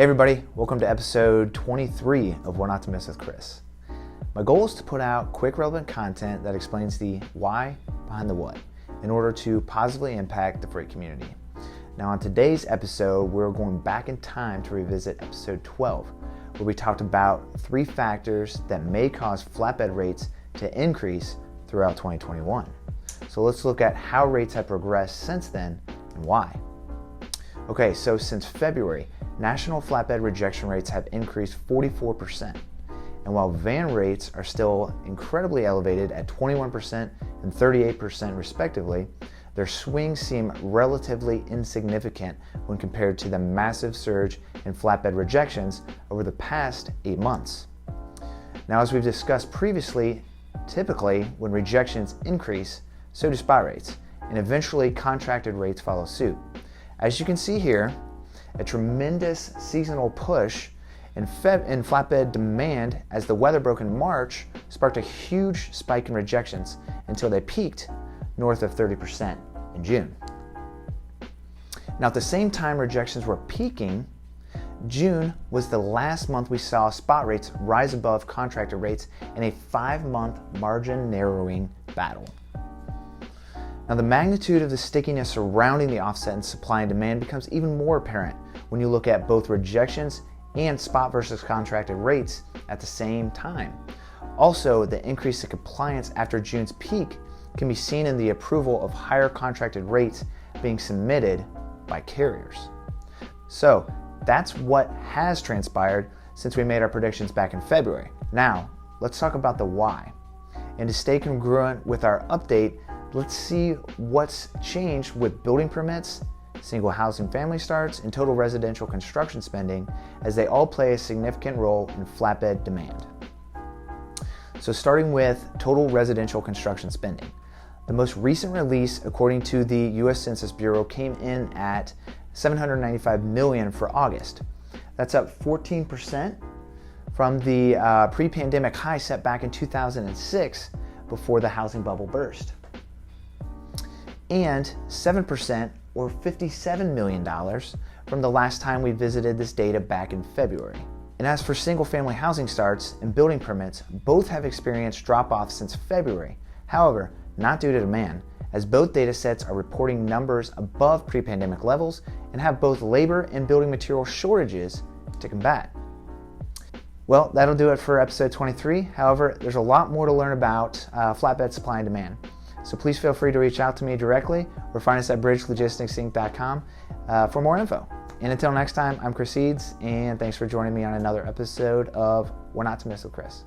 Hey everybody, welcome to episode 23 of What Not to Miss with Chris. My goal is to put out quick, relevant content that explains the why behind the what in order to positively impact the freight community. Now on today's episode, we're going back in time to revisit episode 12, where we talked about 3 factors that may cause flatbed rates to increase throughout 2021. So let's look at how rates have progressed since then and why. Okay, so since February, national flatbed rejection rates have increased 44%. And while van rates are still incredibly elevated at 21% and 38% respectively, their swings seem relatively insignificant when compared to the massive surge in flatbed rejections over the past 8 months. Now, as we've discussed previously, typically when rejections increase, so do spot rates, and eventually contracted rates follow suit. As you can see here, a tremendous seasonal push in flatbed demand as the weather broke in March sparked a huge spike in rejections until they peaked north of 30% in June. Now at the same time rejections were peaking, June was the last month we saw spot rates rise above contracted rates in a 5-month margin narrowing battle. Now the magnitude of the stickiness surrounding the offset in supply and demand becomes even more apparent when you look at both rejections and spot versus contracted rates at the same time. Also, the increase in compliance after June's peak can be seen in the approval of higher contracted rates being submitted by carriers. So that's what has transpired since we made our predictions back in February. Now, let's talk about the why. And to stay congruent with our update, let's see what's changed with building permits, single housing family starts, and total residential construction spending, as they all play a significant role in flatbed demand. So starting with total residential construction spending. The most recent release, according to the U.S. Census Bureau, came in at $795 million for August. That's up 14% from the pre-pandemic high set back in 2006 before the housing bubble burst. And 7% or $57 million from the last time we visited this data back in February. And as for single-family housing starts and building permits, both have experienced drop-offs since February. However, not due to demand, as both data sets are reporting numbers above pre-pandemic levels and have both labor and building material shortages to combat. Well, that'll do it for episode 23. However, there's a lot more to learn about flatbed supply and demand. So please feel free to reach out to me directly or find us at bridgelogisticsinc.com for more info. And until next time, I'm Chris Eads, and thanks for joining me on another episode of What Not to Miss with Chris.